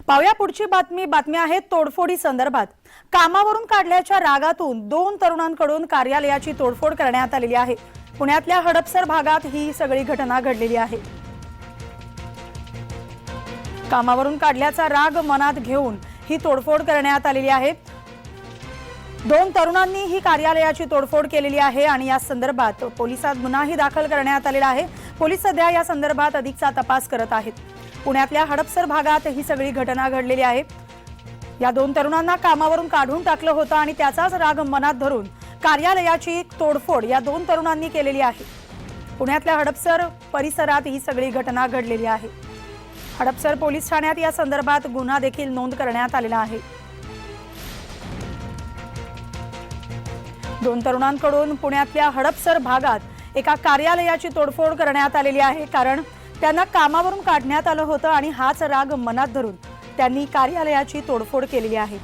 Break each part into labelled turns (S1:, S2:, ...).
S1: पाहूया पुढची बातमी आहे तोडफोडी संदर्भात। कामावरून काढल्याच्या रागातून 2 तरुणांकडून कार्यालयाची तोडफोड करण्यात आलेली आहे। पुण्यातल्या हडपसर भागात ही सगळी घटना घडलेली आहे। कामावरून काढल्याचा राग मनात घेऊन ही तोडफोड करण्यात आलेली आहे। 2 तरुणांनी ही कार्यालयाची तोडफोड केलेली आहे आणि या संदर्भात पोलिसात गुन्हाही दाखल करण्यात आलेला आहे। पोलीस सध्या या संदर्भात अधिकचा तपास करत आहेत। पुण्यातल्या हडपसर भागात ही सगळी घटना घडलेली आहे। या 2 तरुणांना कामावरून काढून टाकलं होतं आणि त्याचाच राग मनात धरून कार्यालयाची तोडफोड या 2 तरुणांनी केलेली आहे। पुण्यातल्या हडपसर परिसरात ही सगळी घटना घडलेली आहे। हडपसर पोलीस ठाण्यात या संदर्भात गुन्हा देखील नोंद करण्यात आलेला आहे। 2 तरुणांकडून पुण्यातल्या हडपसर भागात एका कार्यालयाची तोडफोड करण्यात आलेली आहे, कारण त्यांना कामावरून काढण्यात आलं होतं आणि हाच राग मनात धरून त्यांनी कार्यालयाची तोडफोड केलेली आहे।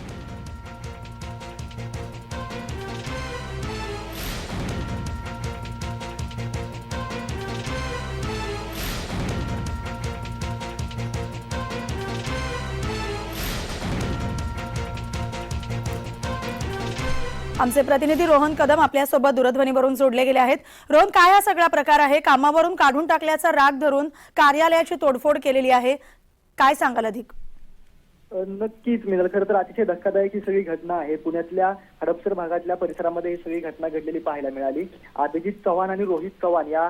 S1: आमचे प्रतिनिधी रोहन कदम आपल्यासोबत दूरध्वनीवरून जोडले गेले आहेत। रोहन, काय हा सगळा प्रकार आहे? कामावरून काढून टाकल्याचा राग धरून कार्यालयाची तोडफोड केलेली आहे, काय सांगाल अधिक?
S2: नक्कीच मिळेल। खरं तर अतिशय धक्कादायक ही सगळी घटना आहे। पुण्यातल्या हडपसर भागातल्या परिसरामध्ये ही सगळी घटना घडलेली पाहायला मिळाली। अभिजित चव्हाण आणि रोहित चव्हाण या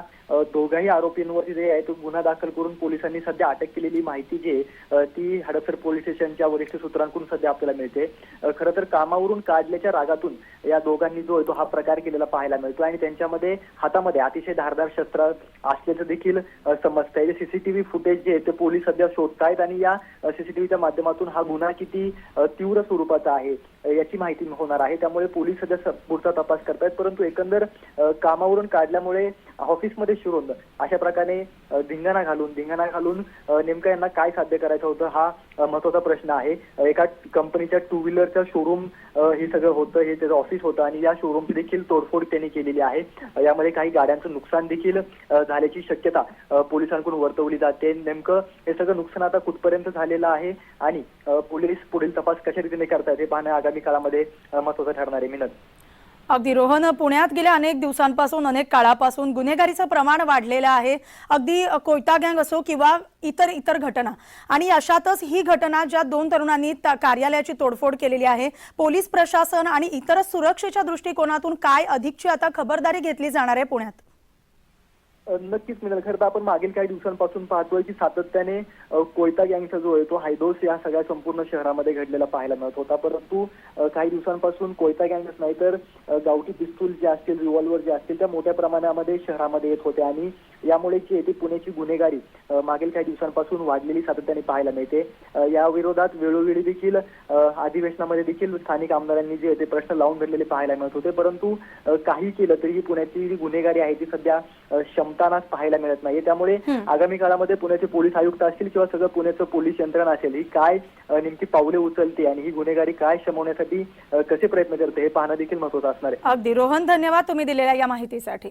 S2: दोघाही आरोपींवरती जे आहे तो गुन्हा दाखल करून पोलिसांनी सध्या अटक केलेली माहिती जी ती हडपसर पोलीस स्टेशनच्या वरिष्ठ सूत्रांकडून सध्या आपल्याला मिळते। खरं तर कामावरून काढल्याच्या रागातून या दोघांनी जो आहे तो हा प्रकार केलेला पाहायला मिळतो आणि त्यांच्यामध्ये हातामध्ये अतिशय धारदार शस्त्र असल्याचं देखील समजतंय। सीसीटीव्ही फुटेज जे आहे ते पोलीस सध्या शोधतायत आणि या सीसीटीव्हीच्या माध्यमातून हा गुन्हा किती तीव्र स्वरूपाचा आहे याची माहिती होणार आहे। त्यामुळे पोलीस सध्या पुढचा तपास करतायत, परंतु एकंदर कामावरून काढल्यामुळे ऑफिसमध्ये शिरून अशा प्रकारे धिंगाणा घालून नेमकं यांना काय साध्य करायचं होतं हा महत्त्वाचा प्रश्न आहे। एका कंपनीच्या 2 व्हीलरच्या शोरूम हे सगळं होतं, हे त्याचं ऑफिस होतं आणि या शोरूमची देखील तोडफोड त्यांनी केलेली आहे। यामध्ये काही गाड्यांचं नुकसान देखील झाल्याची शक्यता पोलिसांकडून वर्तवली जाते। नेमकं हे सगळं नुकसान आता कुठपर्यंत झालेलं आहे आणि पोलीस पुढील तपास कशा रीतीने करतायत हे पाहणं आगामी काळामध्ये महत्त्वाचं ठरणार आहे। मिनत
S1: अगदी रोहन, पुण्यात गेल्या अनेक दिवसांपासून अनेक काळापासून गुन्हेगारीचं प्रमाण वाढलेलं आहे। अगदी कोयता गँग असो किंवा इतर घटना, आणि अशातच ही घटना ज्या 2 तरुणांनी कार्यालयाची तोडफोड केलेली आहे, पोलीस प्रशासन आणि इतर सुरक्षेच्या दृष्टिकोनातून काय अधिकची आता खबरदारी घेतली जाणार आहे पुण्यात?
S2: नक्कीच मिळेल। खरं तर आपण मागील काही दिवसांपासून पाहतोय की सातत्याने कोयता गँगचा जो आहे तो हायदोस या सगळ्या संपूर्ण शहरामध्ये घडलेला पाहायला मिळत होता, परंतु काही दिवसांपासून कोयता गँगच नाही तर गावठी पिस्तूल जे असतील, रिव्हॉल्वर जे असतील त्या मोठ्या प्रमाणामध्ये शहरामध्ये येत होते आणि यामुळे जी आहे ती पुण्याची गुन्हेगारी मागील काही दिवसांपासून वाढलेली सातत्याने पाहायला मिळते। या विरोधात वेळोवेळी देखील अधिवेशनामध्ये देखील स्थानिक आमदारांनी जे ते प्रश्न लावून धरलेले पाहायला मिळत होते, परंतु काही केलं तरी पुण्याची जी गुन्हेगारी आहे ती सध्या क्षमतानाच पाहायला मिळत नाहीये। त्यामुळे आगामी काळामध्ये पुण्याचे पोलीस आयुक्त असतील किंवा सगळं पुण्याचं पोलीस यंत्रणा असेल ही काय नेमकी पावले उचलते आणि ही गुन्हेगारी काय शमवण्यासाठी कसे प्रयत्न करते हे पाहणं देखील महत्त्वाचं असणार आहे।
S1: अगदी रोहन, धन्यवाद तुम्ही दिलेल्या या माहितीसाठी।